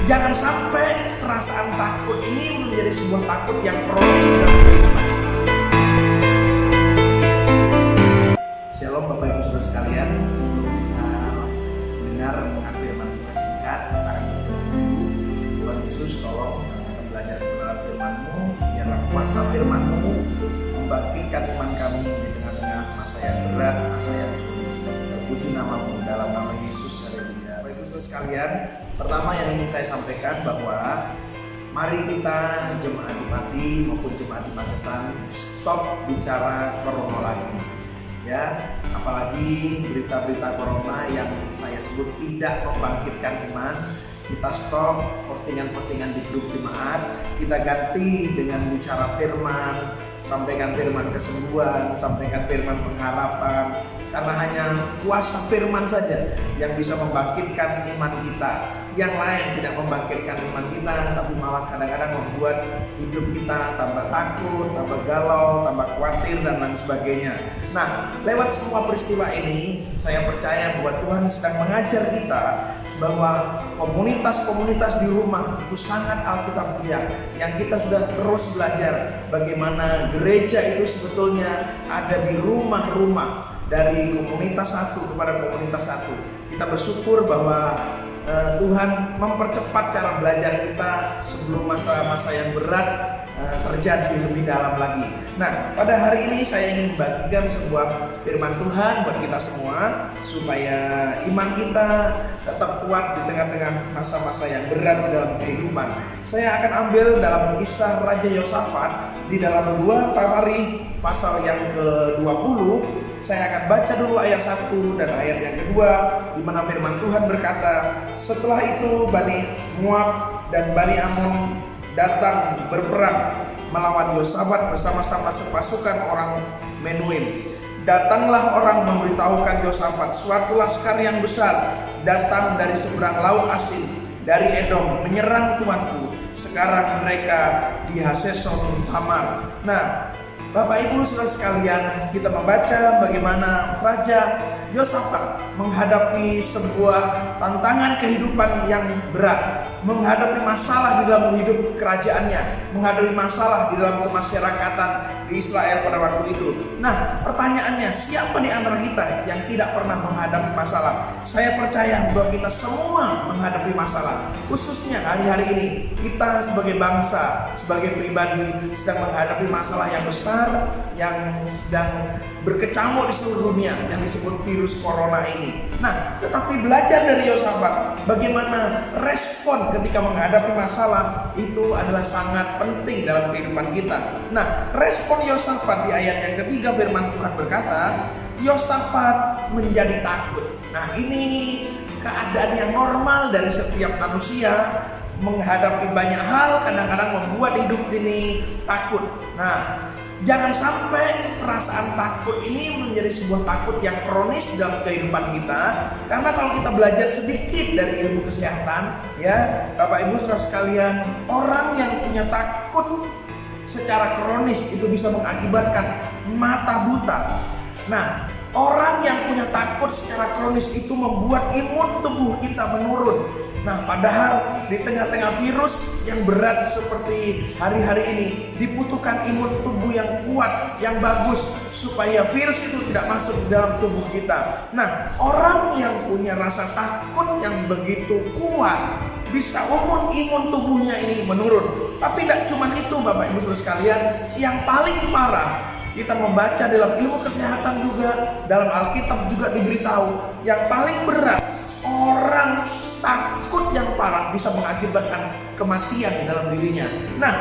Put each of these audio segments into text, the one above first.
Jangan sampai perasaan takut ini menjadi sebuah takut yang kronis dalam kehidupan. Shalom Bapak Ibu Saudara sekalian, sebelum kita mendengar firman Tuhan singkat, akan Tuhan Yesus tolong kami belajar mengenal firman-Mu, biarlah kuasa firman-Mu membangkitkan iman kami di tengah-tengah masa yang berat, masa yang sulit. Terpuji nama-Mu dalam nama Yesus. Haleluya. Bapak Ibu Saudara sekalian, pertama yang ingin saya sampaikan bahwa mari kita jemaat di Pati maupun jemaat di Magetan stop bicara corona lagi. Ya, apalagi berita-berita corona yang saya sebut tidak membangkitkan iman. Kita stop postingan-postingan di grup jemaat, kita ganti dengan bicara firman, sampaikan firman kesembuhan, sampaikan firman pengharapan, karena hanya kuasa firman saja yang bisa membangkitkan iman kita. Yang lain tidak membangkitkan iman kita, tapi malah kadang-kadang membuat hidup kita tambah takut, tambah galau, tambah khawatir, dan lain sebagainya. Nah, lewat semua peristiwa ini, saya percaya bahwa Tuhan sedang mengajar kita bahwa komunitas-komunitas di rumah itu sangat alkitabiah, yang kita sudah terus belajar bagaimana gereja itu sebetulnya ada di rumah-rumah, dari komunitas satu kepada komunitas satu. Kita bersyukur bahwa Tuhan mempercepat cara belajar kita sebelum masa-masa yang berat terjadi lebih dalam lagi. Nah, pada hari ini saya ingin membagikan sebuah firman Tuhan buat kita semua, supaya iman kita tetap kuat di tengah-tengah masa-masa yang berat dalam kehidupan. Saya akan ambil dalam kisah Raja Yosafat di dalam 2 Tawarikh pasal yang ke-20. Saya akan baca dulu ayat 1 dan ayat yang kedua, di mana firman Tuhan berkata, setelah itu Bani Moab dan Bani Amon datang berperang melawan Yosafat bersama-sama sepasukan orang Menuim. Datanglah orang memberitahukan Yosafat, suatu laskar yang besar datang dari seberang laut Asin, dari Edom, menyerang tuanku. Sekarang mereka di Haseson Tamar. Nah, Bapak Ibu Saudara sekalian, kita membaca bagaimana Raja Yosafat menghadapi sebuah tantangan kehidupan yang berat, menghadapi masalah di dalam hidup kerajaannya, menghadapi masalah di dalam kemasyarakatan di Israel pada waktu itu. Nah, pertanyaannya, siapa di antara kita yang tidak pernah menghadapi masalah? Saya percaya bahwa kita semua menghadapi masalah. Khususnya hari-hari ini, kita sebagai bangsa, sebagai pribadi sedang menghadapi masalah yang besar yang sedang berkecamuk di seluruh dunia, yang disebut virus corona ini. Nah, tetapi belajar dari Yosafat, bagaimana respon ketika menghadapi masalah itu adalah sangat penting dalam kehidupan kita. Nah, respon Yosafat di ayat yang ketiga, firman Tuhan berkata, Yosafat menjadi takut. Nah, ini keadaan yang normal dari setiap manusia, menghadapi banyak hal kadang-kadang membuat hidup ini takut. Nah, jangan sampai perasaan takut ini menjadi sebuah takut yang kronis dalam kehidupan kita. Karena kalau kita belajar sedikit dari ilmu kesehatan, ya Bapak Ibu Saudara sekalian, orang yang punya takut secara kronis itu bisa mengakibatkan mata buta. Nah, orang yang punya takut secara kronis itu membuat imun tubuh kita menurun. Nah, padahal di tengah-tengah virus yang berat seperti hari-hari ini, dibutuhkan imun tubuh yang kuat, yang bagus, supaya virus itu tidak masuk di dalam tubuh kita. Nah, orang yang punya rasa takut yang begitu kuat, bisa imun tubuhnya ini menurun. Tapi tidak cuma itu Bapak Ibu Saudara sekalian, yang paling parah, kita membaca dalam ilmu kesehatan juga, dalam Alkitab juga diberitahu, yang paling berat, orang takut yang parah bisa mengakibatkan kematian dalam dirinya. Nah,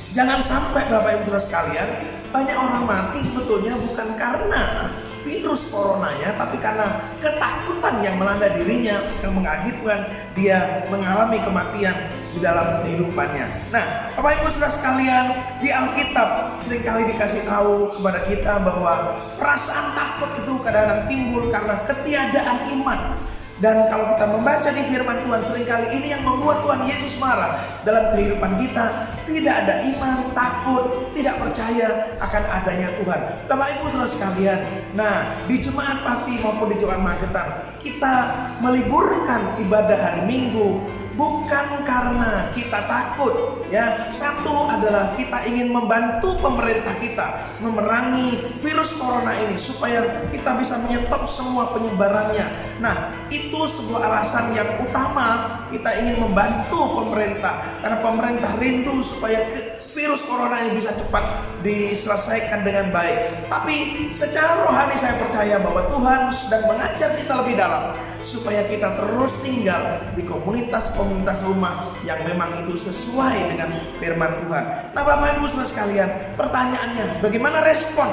jangan sampai Bapak Ibu Saudara sekalian, banyak orang mati sebetulnya bukan karena virus coronanya, tapi karena ketakutan yang melanda dirinya yang mengakibatkan dia mengalami kematian di dalam kehidupannya. Nah, Bapak Ibu Saudara sekalian, di Alkitab seringkali dikasih tahu kepada kita bahwa perasaan takut itu kadang-kadang timbul karena ketiadaan iman. Dan kalau kita membaca di firman Tuhan, seringkali ini yang membuat Tuhan Yesus marah dalam kehidupan kita. Tidak ada iman, takut, tidak percaya akan adanya Tuhan. Bapak Ibu Saudara sekalian, nah di jemaat Pati maupun di jemaat Magetan, kita meliburkan ibadah hari Minggu bukan karena kita takut, ya. Satu adalah kita ingin membantu pemerintah kita memerangi virus corona ini supaya kita bisa menyetop semua penyebarannya. Nah, itu sebuah alasan yang utama kita ingin membantu pemerintah, karena pemerintah rindu supaya virus corona ini bisa cepat diselesaikan dengan baik. Tapi secara rohani saya percaya bahwa Tuhan sedang mengajar kita lebih dalam supaya kita terus tinggal di komunitas-komunitas rumah yang memang itu sesuai dengan firman Tuhan. Nah, Bapak Ibu Saudara sekalian, pertanyaannya, bagaimana respon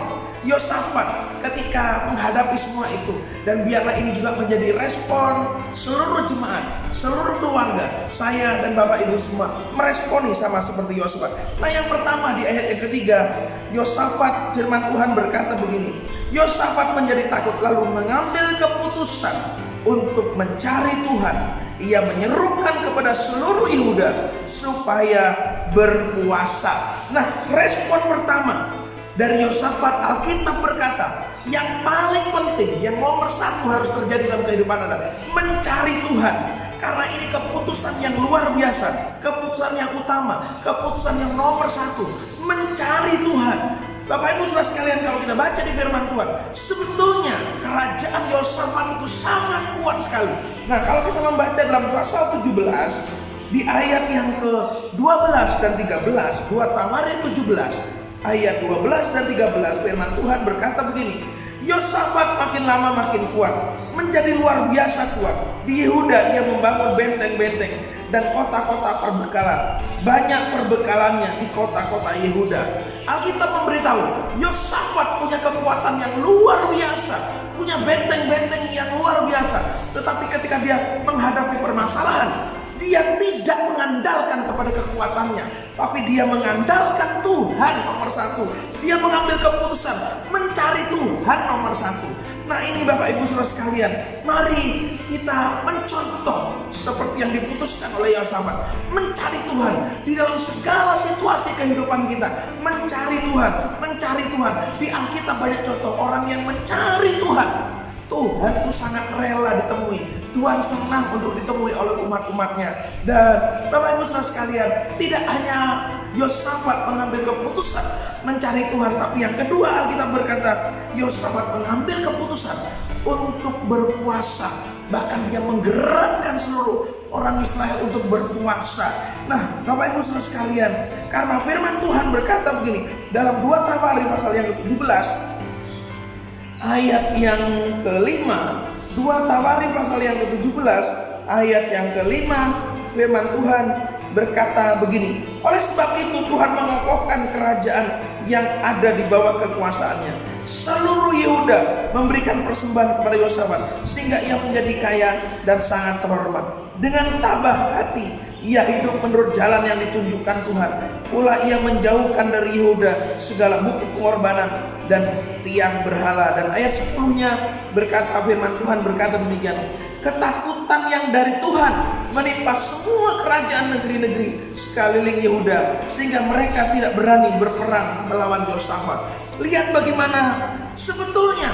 Yosafat ketika menghadapi semua itu? Dan biarlah ini juga menjadi respon seluruh jemaat, seluruh keluarga, saya dan Bapak Ibu semua meresponi sama seperti Yosafat. Nah, yang pertama di ayat yang ketiga, Yosafat, firman Tuhan berkata begini, Yosafat menjadi takut lalu mengambil keputusan untuk mencari Tuhan. Ia menyerukan kepada seluruh Yehuda supaya berpuasa. Nah, respon pertama dari Yosafat, Alkitab berkata, yang paling penting, yang nomor satu harus terjadi dalam kehidupan adalah mencari Tuhan. Karena ini keputusan yang luar biasa, keputusan yang utama, keputusan yang nomor satu, mencari Tuhan. Bapak Ibu Saudara sekalian, kalau kita baca di firman Tuhan, sebetulnya kerajaan Yosafat itu sangat kuat sekali. Nah, kalau kita membaca dalam pasal 17 di ayat yang ke-12 dan 13, 2 Tawarin 17 ayat 12 dan 13, firman Tuhan berkata begini, Yosafat makin lama makin kuat, menjadi luar biasa kuat. Di Yehuda ia membangun benteng-benteng dan kota-kota perbekalan. Banyak perbekalannya di kota-kota Yehuda. Alkitab memberitahu, Yosafat punya kekuatan yang luar biasa, punya benteng-benteng yang luar biasa. Tetapi ketika dia menghadapi permasalahan, dia tidak mengandalkan kepada kekuatannya, tapi dia mengandalkan Tuhan nomor satu. Dia mengambil keputusan mencari Tuhan nomor satu. Nah, ini Bapak Ibu Saudara sekalian, mari kita mencontoh seperti yang diputuskan oleh Yosafat, mencari Tuhan di dalam segala situasi kehidupan kita. Mencari Tuhan, mencari Tuhan. Di Alkitab banyak contoh orang yang mencari Tuhan. Tuhan itu sangat rela ditemui. Tuhan senang untuk ditemui oleh umat-umatnya. Dan Bapak Ibu Saudara sekalian, tidak hanya Yosafat mengambil keputusan mencari Tuhan, tapi yang kedua Alkitab berkata Yosafat mengambil keputusan untuk berpuasa. Bahkan dia menggerakkan seluruh orang Israel untuk berpuasa. Nah, Bapak Ibu Saudara sekalian, karena firman Tuhan berkata begini dalam 2 Tawarin pasal yang ke-17 ayat yang ke-5, 2 Tawarin pasal yang ke-17 ayat yang ke-5, firman Tuhan berkata begini, oleh sebab itu Tuhan mengokohkan kerajaan yang ada di bawah kekuasaannya. Seluruh Yehuda memberikan persembahan kepada Yosafat sehingga ia menjadi kaya dan sangat terhormat. Dengan tabah hati ia hidup menurut jalan yang ditunjukkan Tuhan. Pula ia menjauhkan dari Yehuda segala bukti pengorbanan dan tiang berhala. Dan ayat 10-nya berkata, firman Tuhan berkata demikian, ketakutan yang dari Tuhan menimpa semua kerajaan negeri-negeri sekeliling Yehuda sehingga mereka tidak berani berperang melawan Yosafat. Lihat bagaimana sebetulnya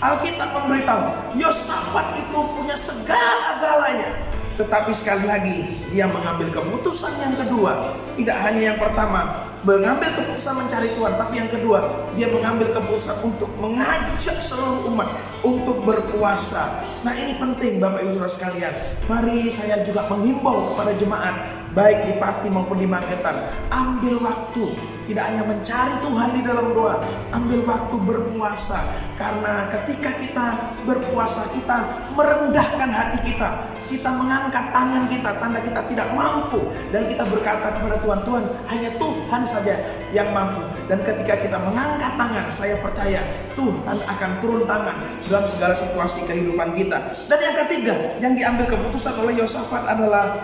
Alkitab memberitahu Yosafat itu punya segala-galanya. Tetapi sekali lagi dia mengambil keputusan yang kedua. Tidak hanya yang pertama mengambil keputusan mencari Tuhan, tapi yang kedua dia mengambil keputusan untuk mengajak seluruh umat untuk berpuasa. Nah, ini penting Bapak Ibu Saudara sekalian. Mari saya juga menghimbau kepada jemaat baik di Pati maupun di Magetan, ambil waktu. Tidak hanya mencari Tuhan di dalam doa, ambil waktu berpuasa. Karena ketika kita berpuasa, kita merendahkan hati kita. Kita mengangkat tangan kita, tanda kita tidak mampu. Dan kita berkata kepada Tuhan, Tuhan hanya Tuhan saja yang mampu. Dan ketika kita mengangkat tangan, saya percaya Tuhan akan turun tangan dalam segala situasi kehidupan kita. Dan yang ketiga, yang diambil keputusan oleh Yosafat adalah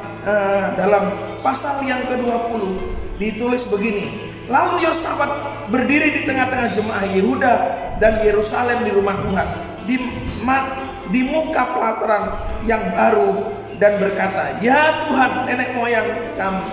dalam pasal yang ke-20 ditulis begini. Lalu Yosafat berdiri di tengah-tengah jemaah Yehuda dan Yerusalem di rumah Tuhan di muka pelataran yang baru dan berkata, ya Tuhan nenek moyang kami,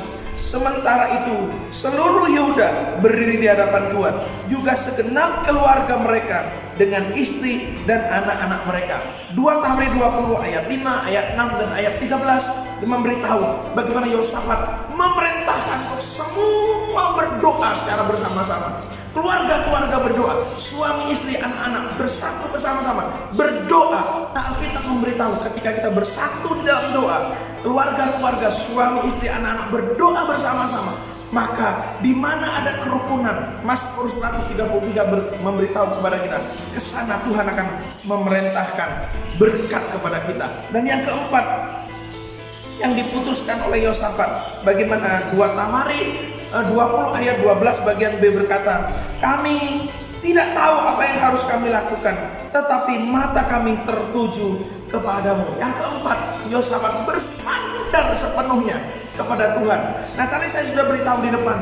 Sementara itu seluruh Yehuda berdiri di hadapan Tuhan, juga segenap keluarga mereka dengan istri dan anak-anak mereka. 2 Tahmin 20 ayat 5, ayat 6 dan ayat 13 memberitahu bagaimana Yosafat memerintahkan semua berdoa secara bersama-sama. Keluarga-keluarga berdoa, suami, istri, anak-anak bersatu bersama-sama berdoa. Nah, Alkitab memberitahu ketika kita bersatu di dalam doa, keluarga-keluarga, suami, istri, anak-anak berdoa bersama-sama, maka di mana ada kerukunan, Mazmur 133 memberitahu kepada kita, kesana Tuhan akan memerintahkan berkat kepada kita. Dan yang keempat yang diputuskan oleh Yosafat, bagaimana 2 Tahmin 20 ayat 12 bagian B berkata, kami tidak tahu apa yang harus kami lakukan, tetapi mata kami tertuju kepadamu. Yang keempat, Yosafat bersandar sepenuhnya kepada Tuhan. Nah, tadi saya sudah beritahu di depan,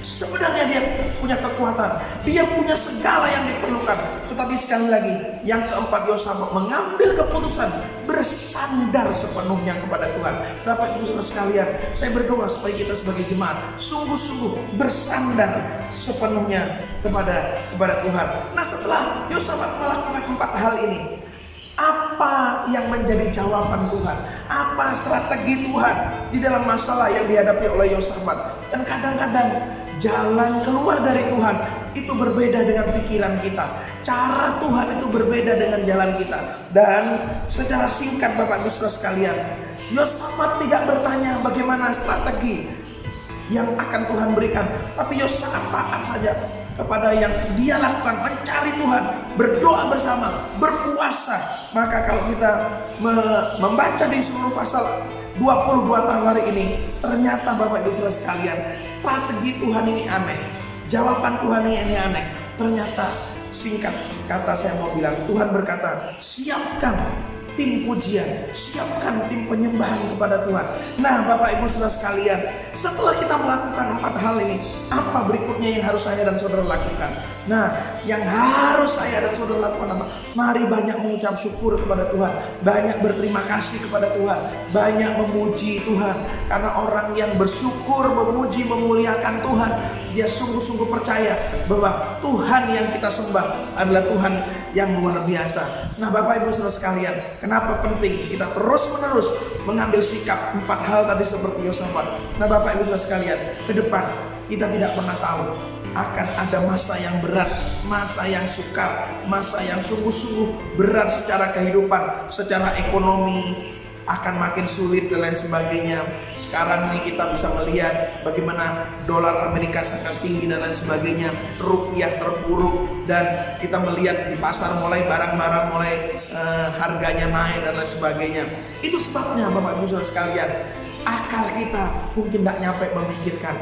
sebenarnya dia punya kekuatan, dia punya segala yang diperlukan. Tetapi sekali lagi, yang keempat, Yosafat mengambil keputusan bersandar sepenuhnya kepada Tuhan. Bapak Ibu Saudara sekalian, saya berdoa supaya kita sebagai jemaat sungguh-sungguh bersandar sepenuhnya kepada Tuhan. Nah, setelah Yosafat melakukan 4 hal ini, apa yang menjadi jawaban Tuhan? Apa strategi Tuhan di dalam masalah yang dihadapi oleh Yosafat? Dan kadang-kadang jalan keluar dari Tuhan itu berbeda dengan pikiran kita. Cara Tuhan itu berbeda dengan jalan kita. Dan secara singkat Bapak Ibu Saudara sekalian, Yosafat tidak bertanya bagaimana strategi yang akan Tuhan berikan, tapi Yosafat taat saja kepada yang dia lakukan, mencari Tuhan, berdoa bersama, berpuasa. Maka kalau kita membaca di seluruh pasal 22 tahun hari ini, ternyata Bapak Ibu Saudara sekalian, strategi Tuhan ini aneh, jawaban Tuhan ini aneh. Ternyata singkat kata saya mau bilang, Tuhan berkata, siapkan tim pujian, siapkan tim penyembahan kepada Tuhan. Nah, Bapak Ibu Saudara sekalian, setelah kita melakukan 4 hal ini, apa berikutnya yang harus saya dan saudara lakukan? Nah, yang harus saya dan saudara lakukan apa? Mari banyak mengucap syukur kepada Tuhan, banyak berterima kasih kepada Tuhan, banyak memuji Tuhan. Karena orang yang bersyukur, memuji, memuliakan Tuhan, dia sungguh-sungguh percaya bahwa Tuhan yang kita sembah adalah Tuhan yang luar biasa. Nah, Bapak Ibu Saudara sekalian, kenapa penting kita terus-menerus mengambil sikap 4 hal tadi seperti Yosafat? Nah, Bapak Ibu Saudara sekalian, ke depan kita tidak pernah tahu akan ada masa yang berat, masa yang sukar, masa yang sungguh-sungguh berat secara kehidupan, secara ekonomi akan makin sulit dan lain sebagainya. Sekarang ini kita bisa melihat bagaimana dolar Amerika sangat tinggi dan lain sebagainya, rupiah terpuruk, dan kita melihat di pasar mulai barang-barang harganya naik dan lain sebagainya. Itu sebabnya Bapak Ibu Saudara sekalian, akal kita mungkin tidak nyampe memikirkan.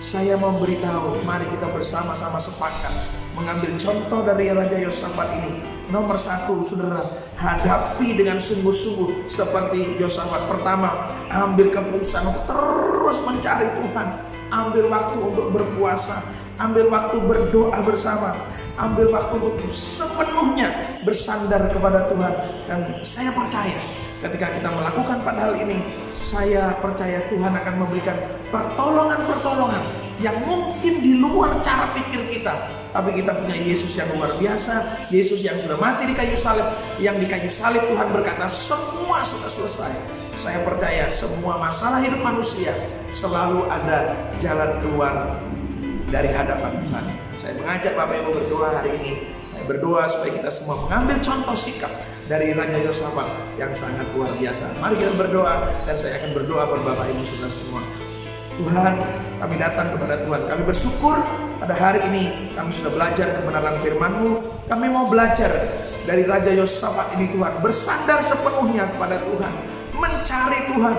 Saya mau beritahu, mari kita bersama-sama sepakat mengambil contoh dari Raja Yosafat ini. Nomor 1, saudara, hadapi dengan sungguh-sungguh seperti Yosafat. Pertama, ambil keputusan untuk terus mencari Tuhan. Ambil waktu untuk berpuasa, ambil waktu berdoa bersama, ambil waktu untuk sepenuhnya bersandar kepada Tuhan. Dan saya percaya ketika kita melakukan 4 hal ini, saya percaya Tuhan akan memberikan pertolongan-pertolongan yang mungkin di luar cara pikir kita. Tapi kita punya Yesus yang luar biasa, Yesus yang sudah mati di kayu salib, yang di kayu salib Tuhan berkata semua sudah selesai. Saya percaya semua masalah hidup manusia selalu ada jalan keluar dari hadapan Tuhan. Saya mengajak Bapak Ibu berdoa hari ini. Saya berdoa supaya kita semua mengambil contoh sikap dari Raja Yosafat yang sangat luar biasa. Mari kita berdoa, dan saya akan berdoa buat Bapak Ibu Saudara semua. Tuhan, kami datang kepada Tuhan. Kami bersyukur pada hari ini kami sudah belajar kebenaran firman-Mu. Kami mau belajar dari Raja Yosafat ini, Tuhan, bersandar sepenuhnya kepada Tuhan, mencari Tuhan,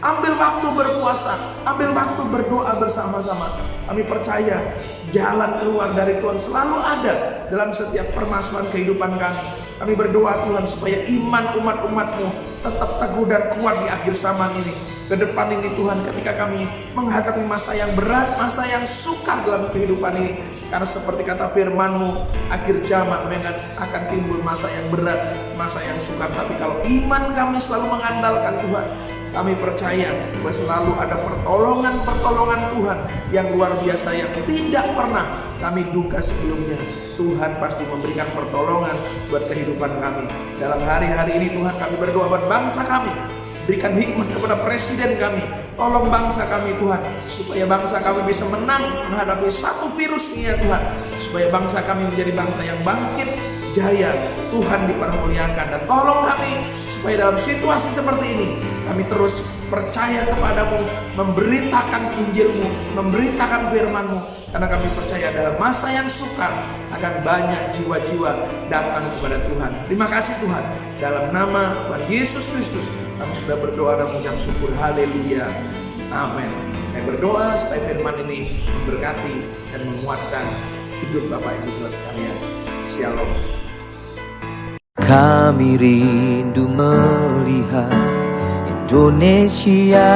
ambil waktu berpuasa, ambil waktu berdoa bersama-sama. Kami percaya jalan keluar dari Tuhan selalu ada dalam setiap permasalahan kehidupan kami. Kami berdoa Tuhan supaya iman umat-umat-Mu tetap teguh dan kuat di akhir zaman ini. Ke depan ini Tuhan, ketika kami menghadapi masa yang berat, masa yang sukar dalam kehidupan ini. Karena seperti kata firman-Mu, akhir zaman akan timbul masa yang berat, masa yang sukar. Tapi kalau iman kami selalu mengandalkan Tuhan, Kami percaya bahwa selalu ada pertolongan Tuhan yang luar biasa yang tidak pernah kami duga sebelumnya. Tuhan pasti memberikan pertolongan buat kehidupan kami. Dalam hari-hari ini Tuhan, kami berdoa buat bangsa kami. Berikan hikmat kepada presiden kami. Tolong bangsa kami Tuhan, supaya bangsa kami bisa menang menghadapi satu virus ini ya Tuhan. Supaya bangsa kami menjadi bangsa yang bangkit, jaya, Tuhan dipermuliakan. Dan tolong kami supaya dalam situasi seperti ini kami terus percaya kepadamu, memberitakan Injilmu, memberitakan firman-Mu. Karena kami percaya dalam masa yang sukar akan banyak jiwa-jiwa datang kepada Tuhan. Terima kasih Tuhan. Dalam nama Tuhan Yesus Kristus kami sudah berdoa dan mengucap syukur. Haleluya. Amin. Saya berdoa supaya firman ini memberkati dan menguatkan hidup Bapak Ibu Saudara sekalian. Shalom. Kami rindu melihat Indonesia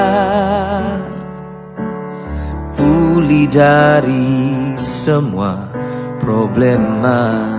pulih dari semua problema.